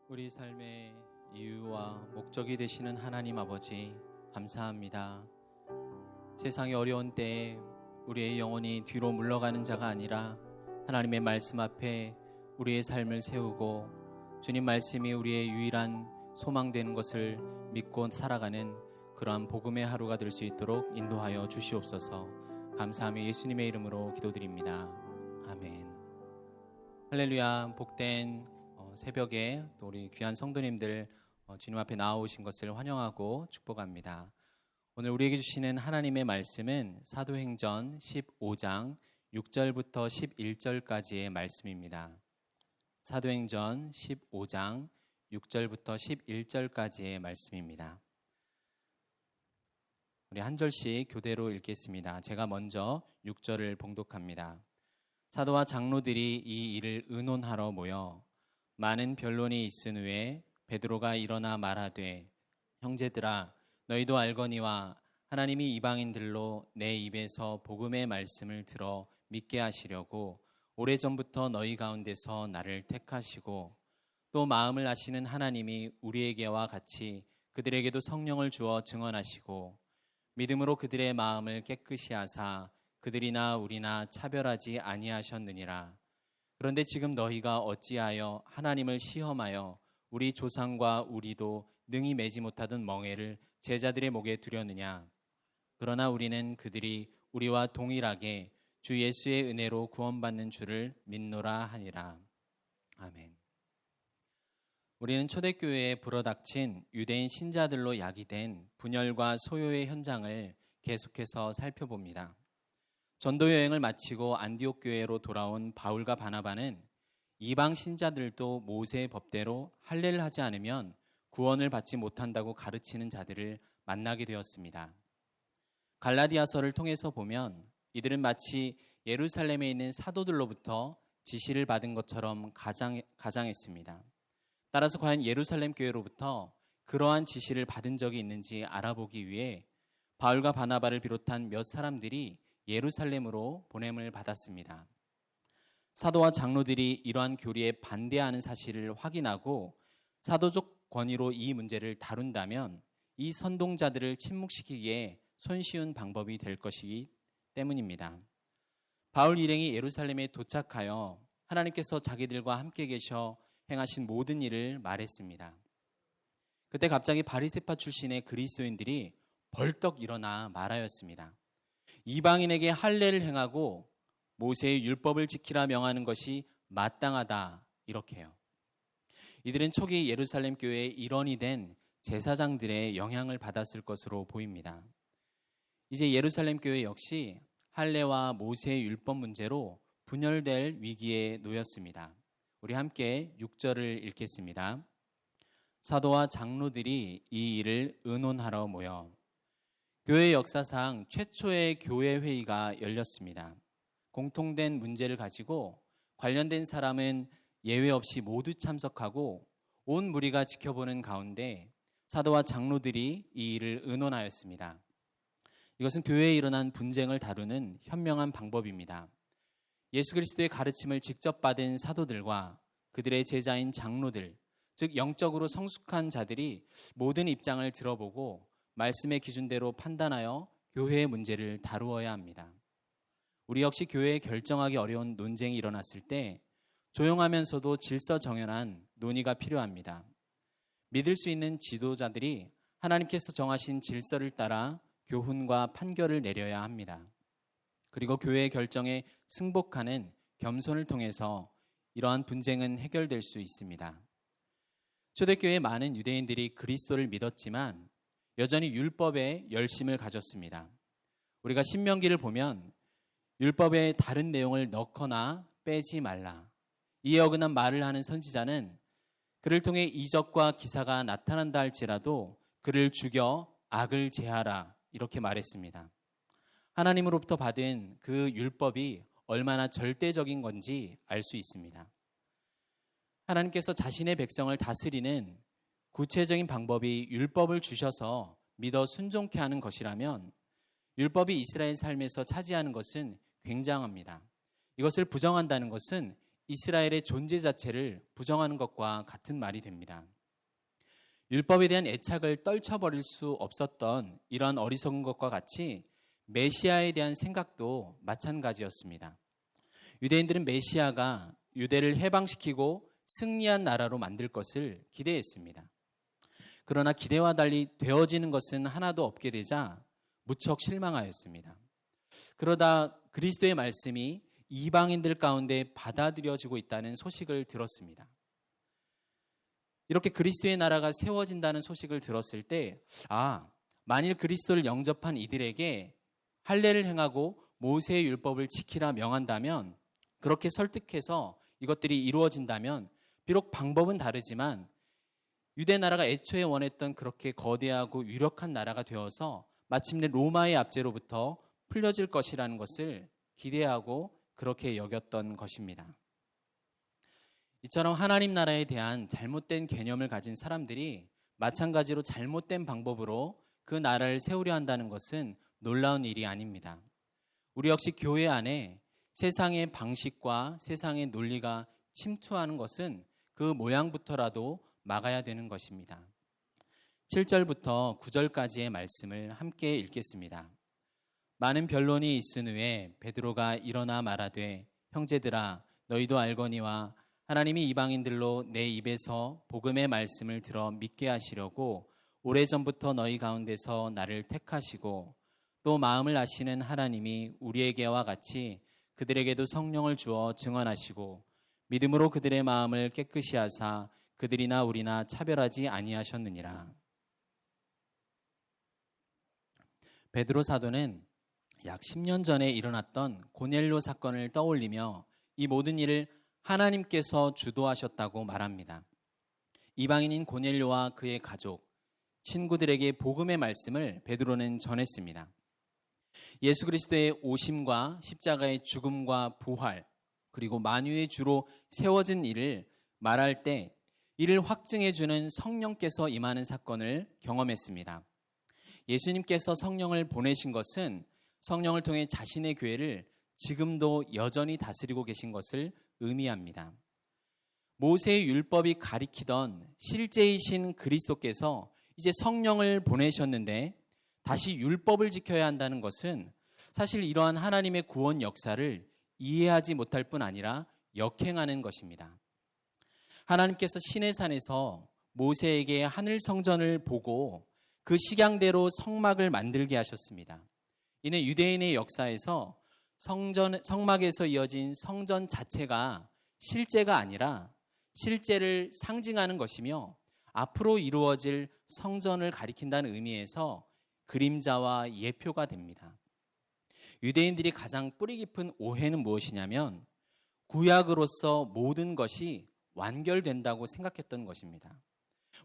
우리 삶의 이유와 목적이 되시는 하나님 아버지, 감사합니다. 세상의 어려운 때에 우리의 영혼이 뒤로 물러가는 자가 아니라 하나님의 말씀 앞에 우리의 삶을 세우고 주님 말씀이 우리의 유일한 소망되는 것을 믿고 살아가는 그러한 복음의 하루가 될 수 있도록 인도하여 주시옵소서. 감사하며 예수님의 이름으로 기도드립니다. 아멘. 할렐루야. 복된 새벽에 또 우리 귀한 성도님들 주님 앞에 나오신 것을 환영하고 축복합니다. 오늘 우리에게 주시는 하나님의 말씀은 사도행전 15장 6절부터 11절까지의 말씀입니다. 사도행전 15장 6절부터 11절까지의 말씀입니다. 우리 한 절씩 교대로 읽겠습니다. 제가 먼저 6절을 봉독합니다. 사도와 장로들이 이 일을 의논하러 모여 많은 변론이 있은 후에 베드로가 일어나 말하되, 형제들아, 너희도 알거니와 하나님이 이방인들로 내 입에서 복음의 말씀을 들어 믿게 하시려고 오래전부터 너희 가운데서 나를 택하시고 또 마음을 아시는 하나님이 우리에게와 같이 그들에게도 성령을 주어 증언하시고 믿음으로 그들의 마음을 깨끗이 하사 그들이나 우리나 차별하지 아니하셨느니라. 그런데 지금 너희가 어찌하여 하나님을 시험하여 우리 조상과 우리도 능히 매지 못하던 멍에를 제자들의 목에 두려느냐. 그러나 우리는 그들이 우리와 동일하게 주 예수의 은혜로 구원받는 줄을 믿노라 하니라. 아멘. 우리는 초대교회에 불어닥친 유대인 신자들로 야기된 분열과 소요의 현장을 계속해서 살펴봅니다. 전도 여행을 마치고 안디옥 교회로 돌아온 바울과 바나바는 이방 신자들도 모세의 법대로 할례를 하지 않으면 구원을 받지 못한다고 가르치는 자들을 만나게 되었습니다. 갈라디아서를 통해서 보면 이들은 마치 예루살렘에 있는 사도들로부터 지시를 받은 것처럼 가장했습니다. 따라서 과연 예루살렘 교회로부터 그러한 지시를 받은 적이 있는지 알아보기 위해 바울과 바나바를 비롯한 몇 사람들이 예루살렘으로 보냄을 받았습니다. 사도와 장로들이 이러한 교리에 반대하는 사실을 확인하고 사도적 권위로 이 문제를 다룬다면 이 선동자들을 침묵시키기에 손쉬운 방법이 될 것이기 때문입니다. 바울 일행이 예루살렘에 도착하여 하나님께서 자기들과 함께 계셔 행하신 모든 일을 말했습니다. 그때 갑자기 바리새파 출신의 그리스도인들이 벌떡 일어나 말하였습니다. 이방인에게 할례를 행하고 모세의 율법을 지키라 명하는 것이 마땅하다, 이렇게요. 이들은 초기 예루살렘 교회의 일원이 된 제사장들의 영향을 받았을 것으로 보입니다. 이제 예루살렘 교회 역시 할례와 모세의 율법 문제로 분열될 위기에 놓였습니다. 우리 함께 6절을 읽겠습니다. 사도와 장로들이 이 일을 의논하러 모여 교회 역사상 최초의 교회 회의가 열렸습니다. 공통된 문제를 가지고 관련된 사람은 예외 없이 모두 참석하고 온 무리가 지켜보는 가운데 사도와 장로들이 이 일을 의논하였습니다. 이것은 교회에 일어난 분쟁을 다루는 현명한 방법입니다. 예수 그리스도의 가르침을 직접 받은 사도들과 그들의 제자인 장로들, 즉 영적으로 성숙한 자들이 모든 입장을 들어보고 말씀의 기준대로 판단하여 교회의 문제를 다루어야 합니다. 우리 역시 교회에 결정하기 어려운 논쟁이 일어났을 때 조용하면서도 질서정연한 논의가 필요합니다. 믿을 수 있는 지도자들이 하나님께서 정하신 질서를 따라 교훈과 판결을 내려야 합니다. 그리고 교회의 결정에 승복하는 겸손을 통해서 이러한 분쟁은 해결될 수 있습니다. 초대교회의 많은 유대인들이 그리스도를 믿었지만 여전히 율법에 열심을 가졌습니다. 우리가 신명기를 보면 율법에 다른 내용을 넣거나 빼지 말라. 이에 어긋난 말을 하는 선지자는 그를 통해 이적과 기사가 나타난다 할지라도 그를 죽여 악을 제하라, 이렇게 말했습니다. 하나님으로부터 받은 그 율법이 얼마나 절대적인 건지 알 수 있습니다. 하나님께서 자신의 백성을 다스리는 구체적인 방법이 율법을 주셔서 믿어 순종케 하는 것이라면 율법이 이스라엘 삶에서 차지하는 것은 굉장합니다. 이것을 부정한다는 것은 이스라엘의 존재 자체를 부정하는 것과 같은 말이 됩니다. 율법에 대한 애착을 떨쳐버릴 수 없었던 이런 어리석은 것과 같이 메시아에 대한 생각도 마찬가지였습니다. 유대인들은 메시아가 유대를 해방시키고 승리한 나라로 만들 것을 기대했습니다. 그러나 기대와 달리 되어지는 것은 하나도 없게 되자 무척 실망하였습니다. 그러다 그리스도의 말씀이 이방인들 가운데 받아들여지고 있다는 소식을 들었습니다. 이렇게 그리스도의 나라가 세워진다는 소식을 들었을 때, 만일 그리스도를 영접한 이들에게 할례를 행하고 모세의 율법을 지키라 명한다면, 그렇게 설득해서 이것들이 이루어진다면, 비록 방법은 다르지만 유대 나라가 애초에 원했던 그렇게 거대하고 유력한 나라가 되어서 마침내 로마의 압제로부터 풀려질 것이라는 것을 기대하고 그렇게 여겼던 것입니다. 이처럼 하나님 나라에 대한 잘못된 개념을 가진 사람들이 마찬가지로 잘못된 방법으로 그 나라를 세우려 한다는 것은 놀라운 일이 아닙니다. 우리 역시 교회 안에 세상의 방식과 세상의 논리가 침투하는 것은 그 모양부터라도 막아야 되는 것입니다. 7절부터 9절까지의 말씀을 함께 읽겠습니다. 많은 변론이 있은 후에 베드로가 일어나 말하되 형제들아 너희도 알거니와 하나님이 이방인들로 내 입에서 복음의 말씀을 들어 믿게 하시려고 오래전부터 너희 가운데서 나를 택하시고 또 마음을 아시는 하나님이 우리에게와 같이 그들에게도 성령을 주어 증언하시고 믿음으로 그들의 마음을 깨끗이 하사 그들이나 우리나 차별하지 아니하셨느니라. 베드로 사도는 약 10년 전에 일어났던 고넬료 사건을 떠올리며 이 모든 일을 하나님께서 주도하셨다고 말합니다. 이방인인 고넬료와 그의 가족, 친구들에게 복음의 말씀을 베드로는 전했습니다. 예수 그리스도의 오심과 십자가의 죽음과 부활, 그리고 만유의 주로 세워진 일을 말할 때 이를 확증해 주는 성령께서 임하는 사건을 경험했습니다. 예수님께서 성령을 보내신 것은 성령을 통해 자신의 교회를 지금도 여전히 다스리고 계신 것을 의미합니다. 모세의 율법이 가리키던 실제이신 그리스도께서 이제 성령을 보내셨는데 다시 율법을 지켜야 한다는 것은 사실 이러한 하나님의 구원 역사를 이해하지 못할 뿐 아니라 역행하는 것입니다. 하나님께서 시내산에서 모세에게 하늘 성전을 보고 그 식양대로 성막을 만들게 하셨습니다. 이는 유대인의 역사에서 성막에서 이어진 성전 자체가 실제가 아니라 실제를 상징하는 것이며 앞으로 이루어질 성전을 가리킨다는 의미에서 그림자와 예표가 됩니다. 유대인들이 가장 뿌리 깊은 오해는 무엇이냐면 구약으로서 모든 것이 완결된다고 생각했던 것입니다.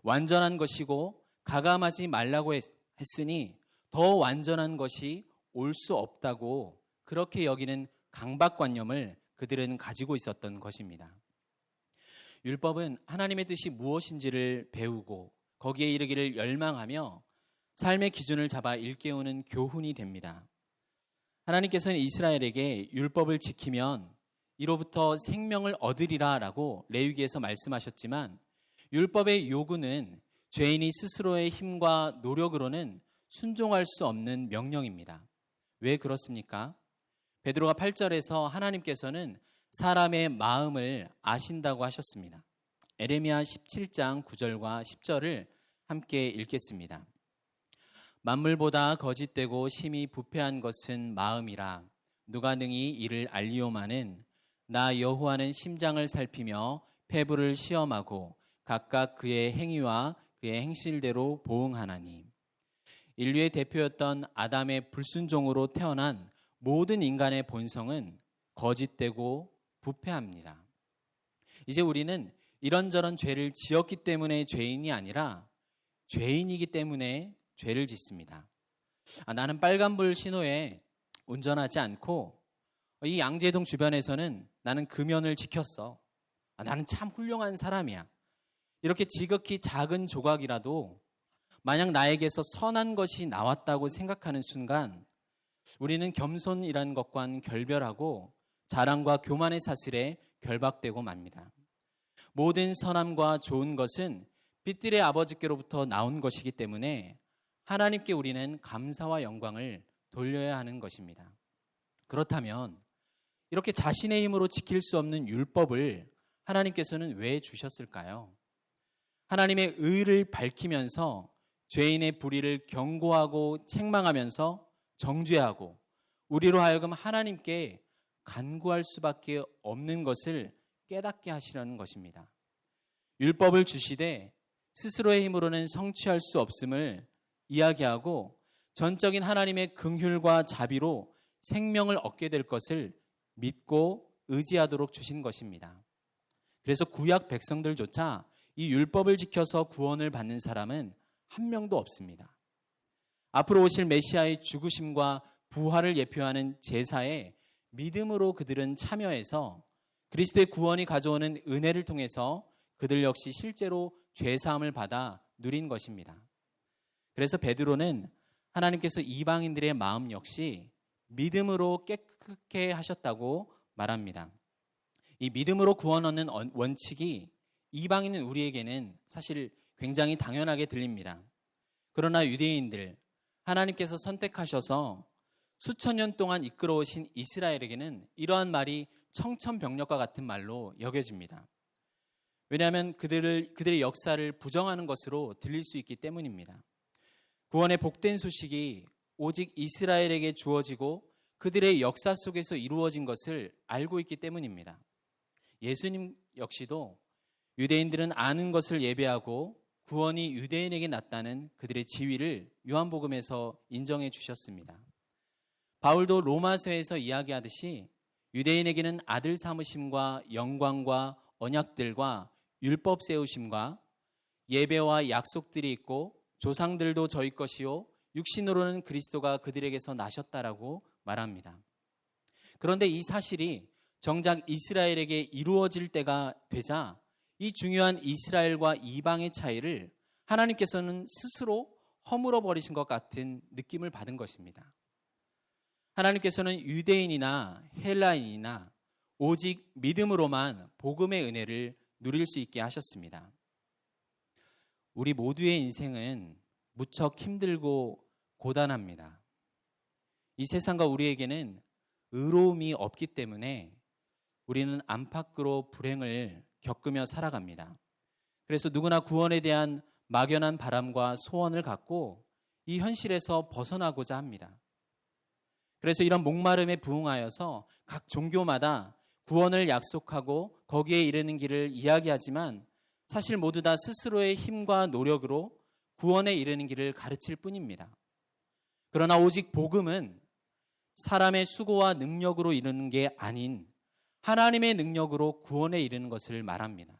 완전한 것이고 가감하지 말라고 했으니 더 완전한 것이 올 수 없다고 그렇게 여기는 강박관념을 그들은 가지고 있었던 것입니다. 율법은 하나님의 뜻이 무엇인지를 배우고 거기에 이르기를 열망하며 삶의 기준을 잡아 일깨우는 교훈이 됩니다. 하나님께서는 이스라엘에게 율법을 지키면 이로부터 생명을 얻으리라 라고 레위기에서 말씀하셨지만 율법의 요구는 죄인이 스스로의 힘과 노력으로는 순종할 수 없는 명령입니다. 왜 그렇습니까? 베드로가 8절에서 하나님께서는 사람의 마음을 아신다고 하셨습니다. 에레미야 17장 9절과 10절을 함께 읽겠습니다. 만물보다 거짓되고 심히 부패한 것은 마음이라 누가 능히 이를 알리오마는 나 여호와는 심장을 살피며 폐부를 시험하고 각각 그의 행위와 그의 행실대로 보응하나니. 인류의 대표였던 아담의 불순종으로 태어난 모든 인간의 본성은 거짓되고 부패합니다. 이제 우리는 이런저런 죄를 지었기 때문에 죄인이 아니라 죄인이기 때문에 죄를 짓습니다. 나는 빨간불 신호에 운전하지 않고 이 양재동 주변에서는 나는 금연을 지켰어. 나는 참 훌륭한 사람이야. 이렇게 지극히 작은 조각이라도 만약 나에게서 선한 것이 나왔다고 생각하는 순간 우리는 겸손이라는 것과는 결별하고 자랑과 교만의 사슬에 결박되고 맙니다. 모든 선함과 좋은 것은 빛들의 아버지께로부터 나온 것이기 때문에 하나님께 우리는 감사와 영광을 돌려야 하는 것입니다. 그렇다면 이렇게 자신의 힘으로 지킬 수 없는 율법을 하나님께서는 왜 주셨을까요? 하나님의 의를 밝히면서 죄인의 불의를 경고하고 책망하면서 정죄하고 우리로 하여금 하나님께 간구할 수밖에 없는 것을 깨닫게 하시려는 것입니다. 율법을 주시되 스스로의 힘으로는 성취할 수 없음을 이야기하고 전적인 하나님의 긍휼과 자비로 생명을 얻게 될 것을 믿고 의지하도록 주신 것입니다. 그래서 구약 백성들조차 이 율법을 지켜서 구원을 받는 사람은 한 명도 없습니다. 앞으로 오실 메시아의 죽으심과 부활을 예표하는 제사에 믿음으로 그들은 참여해서 그리스도의 구원이 가져오는 은혜를 통해서 그들 역시 실제로 죄사함을 받아 누린 것입니다. 그래서 베드로는 하나님께서 이방인들의 마음 역시 믿음으로 깨끗게 하셨다고 말합니다. 이 믿음으로 구원 얻는 원칙이 이방인은 우리에게는 사실 굉장히 당연하게 들립니다. 그러나 유대인들, 하나님께서 선택하셔서 수천 년 동안 이끌어오신 이스라엘에게는 이러한 말이 청천벽력과 같은 말로 여겨집니다. 왜냐하면 그들의 역사를 부정하는 것으로 들릴 수 있기 때문입니다. 구원의 복된 소식이 오직 이스라엘에게 주어지고 그들의 역사 속에서 이루어진 것을 알고 있기 때문입니다. 예수님 역시도 유대인들은 아는 것을 예배하고 구원이 유대인에게 났다는 그들의 지위를 요한복음에서 인정해 주셨습니다. 바울도 로마서에서 이야기하듯이 유대인에게는 아들 삼으심과 영광과 언약들과 율법 세우심과 예배와 약속들이 있고 조상들도 저희 것이요 육신으로는 그리스도가 그들에게서 나셨다라고 말합니다. 그런데 이 사실이 정작 이스라엘에게 이루어질 때가 되자 이 중요한 이스라엘과 이방의 차이를 하나님께서는 스스로 허물어 버리신 것 같은 느낌을 받은 것입니다. 하나님께서는 유대인이나 헬라인이나 오직 믿음으로만 복음의 은혜를 누릴 수 있게 하셨습니다. 우리 모두의 인생은 무척 힘들고 고단합니다. 이 세상과 우리에게는 의로움이 없기 때문에 우리는 안팎으로 불행을 겪으며 살아갑니다. 그래서 누구나 구원에 대한 막연한 바람과 소원을 갖고 이 현실에서 벗어나고자 합니다. 그래서 이런 목마름에 부응하여서 각 종교마다 구원을 약속하고 거기에 이르는 길을 이야기하지만 사실 모두 다 스스로의 힘과 노력으로 구원에 이르는 길을 가르칠 뿐입니다. 그러나 오직 복음은 사람의 수고와 능력으로 이르는 게 아닌 하나님의 능력으로 구원에 이르는 것을 말합니다.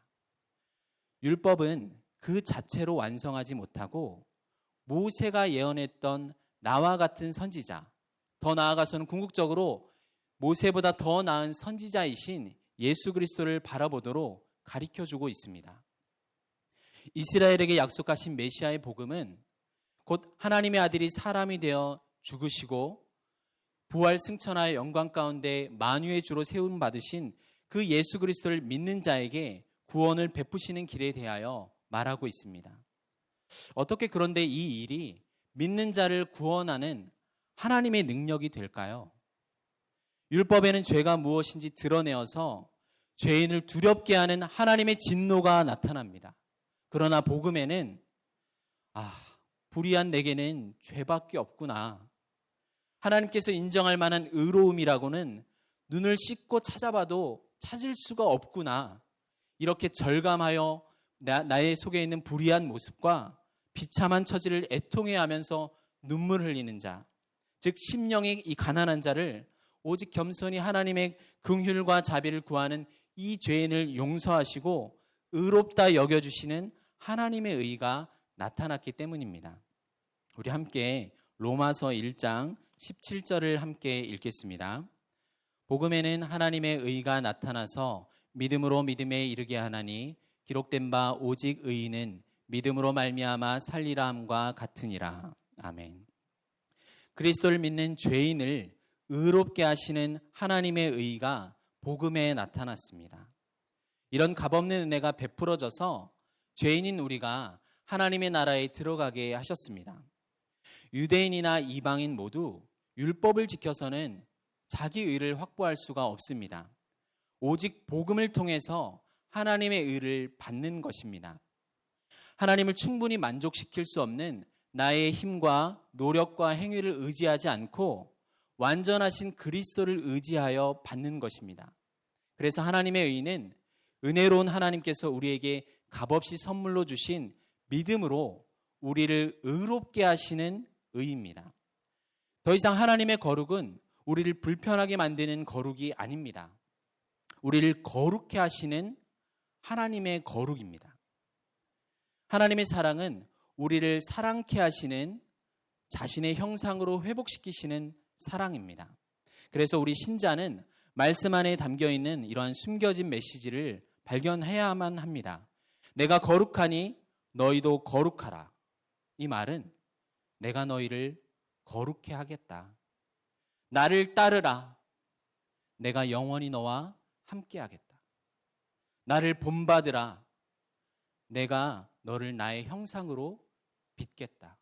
율법은 그 자체로 완성하지 못하고 모세가 예언했던 나와 같은 선지자, 더 나아가서는 궁극적으로 모세보다 더 나은 선지자이신 예수 그리스도를 바라보도록 가르쳐주고 있습니다. 이스라엘에게 약속하신 메시아의 복음은 곧 하나님의 아들이 사람이 되어 죽으시고 부활 승천하여 영광 가운데 만유의 주로 세움 받으신 그 예수 그리스도를 믿는 자에게 구원을 베푸시는 길에 대하여 말하고 있습니다. 어떻게 그런데 이 일이 믿는 자를 구원하는 하나님의 능력이 될까요? 율법에는 죄가 무엇인지 드러내어서 죄인을 두렵게 하는 하나님의 진노가 나타납니다. 그러나 복음에는 불의한 내게는 죄밖에 없구나. 하나님께서 인정할 만한 의로움이라고는 눈을 씻고 찾아봐도 찾을 수가 없구나. 이렇게 절감하여 나의 속에 있는 불의한 모습과 비참한 처지를 애통해하면서 눈물 흘리는 자, 즉 심령이 이 가난한 자를 오직 겸손히 하나님의 긍휼과 자비를 구하는 이 죄인을 용서하시고 의롭다 여겨주시는 하나님의 의가 나타났기 때문입니다. 우리 함께 로마서 1장 17절을 함께 읽겠습니다. 복음에는 하나님의 의가 나타나서 믿음으로 믿음에 이르게 하나니 기록된 바 오직 의인은 믿음으로 말미암아 살리라 함과 같으니라. 아멘. 그리스도를 믿는 죄인을 의롭게 하시는 하나님의 의가 복음에 나타났습니다. 이런 값없는 은혜가 베풀어져서 죄인인 우리가 하나님의 나라에 들어가게 하셨습니다. 유대인이나 이방인 모두 율법을 지켜서는 자기 의를 확보할 수가 없습니다. 오직 복음을 통해서 하나님의 의를 받는 것입니다. 하나님을 충분히 만족시킬 수 없는 나의 힘과 노력과 행위를 의지하지 않고 완전하신 그리스도를 의지하여 받는 것입니다. 그래서 하나님의 의는 은혜로운 하나님께서 우리에게 값없이 선물로 주신 믿음으로 우리를 의롭게 하시는 의입니다. 더 이상 하나님의 거룩은 우리를 불편하게 만드는 거룩이 아닙니다. 우리를 거룩해 하시는 하나님의 거룩입니다. 하나님의 사랑은 우리를 사랑케 하시는 자신의 형상으로 회복시키시는 사랑입니다. 그래서 우리 신자는 말씀 안에 담겨있는 이러한 숨겨진 메시지를 발견해야만 합니다. 내가 거룩하니 너희도 거룩하라. 이 말은 내가 너희를 거룩해 하겠다. 나를 따르라. 내가 영원히 너와 함께 하겠다. 나를 본받으라. 내가 너를 나의 형상으로 빚겠다.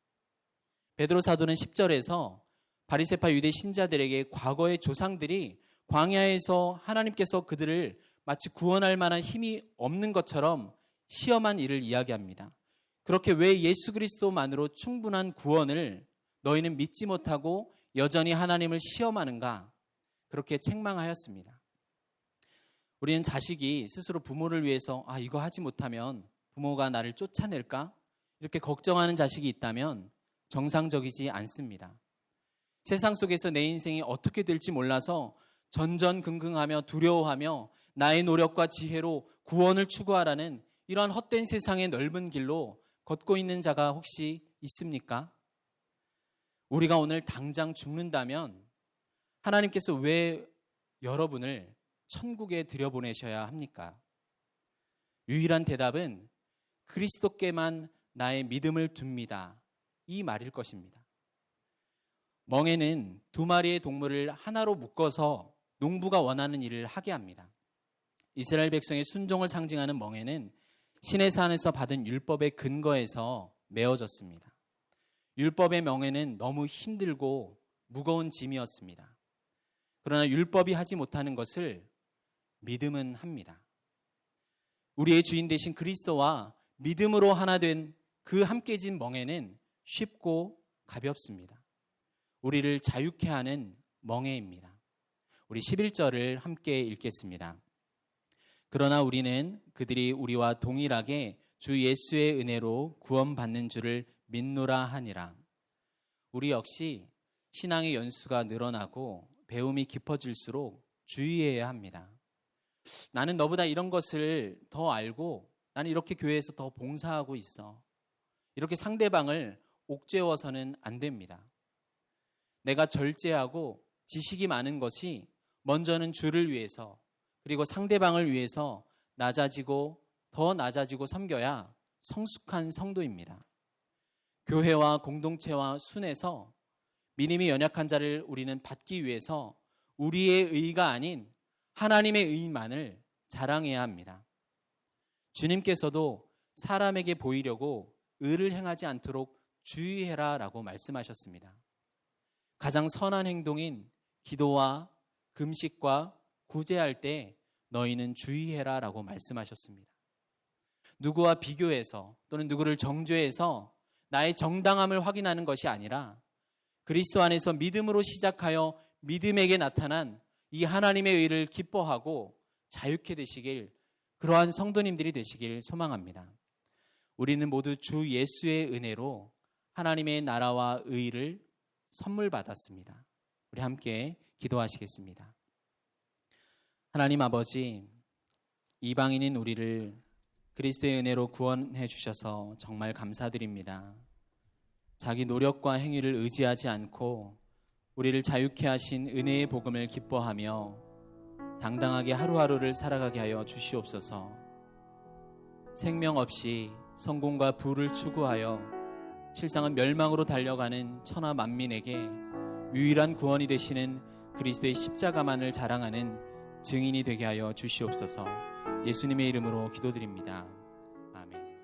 베드로 사도는 10절에서 바리새파 유대 신자들에게 과거의 조상들이 광야에서 하나님께서 그들을 마치 구원할 만한 힘이 없는 것처럼 시험한 일을 이야기합니다. 그렇게 왜 예수 그리스도만으로 충분한 구원을 너희는 믿지 못하고 여전히 하나님을 시험하는가? 그렇게 책망하였습니다. 우리는 자식이 스스로 부모를 위해서 이거 하지 못하면 부모가 나를 쫓아낼까? 이렇게 걱정하는 자식이 있다면 정상적이지 않습니다. 세상 속에서 내 인생이 어떻게 될지 몰라서 전전긍긍하며 두려워하며 나의 노력과 지혜로 구원을 추구하라는 이러한 헛된 세상의 넓은 길로 걷고 있는 자가 혹시 있습니까? 우리가 오늘 당장 죽는다면 하나님께서 왜 여러분을 천국에 들여보내셔야 합니까? 유일한 대답은 그리스도께만 나의 믿음을 둡니다. 이 말일 것입니다. 멍에는 두 마리의 동물을 하나로 묶어서 농부가 원하는 일을 하게 합니다. 이스라엘 백성의 순종을 상징하는 멍에는 신의 산에서 받은 율법의 근거에서 메어졌습니다. 율법의 멍에는 너무 힘들고 무거운 짐이었습니다. 그러나 율법이 하지 못하는 것을 믿음은 합니다. 우리의 주인 되신 그리스도와 믿음으로 하나 된 그 함께 진 멍에는 쉽고 가볍습니다. 우리를 자유케 하는 멍에입니다. 우리 11절을 함께 읽겠습니다. 그러나 우리는 그들이 우리와 동일하게 주 예수의 은혜로 구원받는 줄을 믿노라 하니라. 우리 역시 신앙의 연수가 늘어나고 배움이 깊어질수록 주의해야 합니다. 나는 너보다 이런 것을 더 알고 나는 이렇게 교회에서 더 봉사하고 있어. 이렇게 상대방을 옥죄어서는 안 됩니다. 내가 절제하고 지식이 많은 것이 먼저는 주를 위해서 그리고 상대방을 위해서 낮아지고 더 낮아지고 섬겨야 성숙한 성도입니다. 교회와 공동체와 순에서 믿음이 연약한 자를 우리는 받기 위해서 우리의 의가 아닌 하나님의 의만을 자랑해야 합니다. 주님께서도 사람에게 보이려고 의를 행하지 않도록 주의해라 라고 말씀하셨습니다. 가장 선한 행동인 기도와 금식과 구제할 때 너희는 주의해라 라고 말씀하셨습니다. 누구와 비교해서 또는 누구를 정죄해서 나의 정당함을 확인하는 것이 아니라 그리스도 안에서 믿음으로 시작하여 믿음에게 나타난 이 하나님의 의를 기뻐하고 자유케 되시길, 그러한 성도님들이 되시길 소망합니다. 우리는 모두 주 예수의 은혜로 하나님의 나라와 의를 선물 받았습니다. 우리 함께 기도하시겠습니다. 하나님 아버지, 이방인인 우리를 그리스도의 은혜로 구원해 주셔서 정말 감사드립니다. 자기 노력과 행위를 의지하지 않고 우리를 자유케 하신 은혜의 복음을 기뻐하며 당당하게 하루하루를 살아가게 하여 주시옵소서. 생명 없이 성공과 부를 추구하여 실상은 멸망으로 달려가는 천하 만민에게 유일한 구원이 되시는 그리스도의 십자가만을 자랑하는 증인이 되게 하여 주시옵소서. 예수님의 이름으로 기도드립니다. 아멘.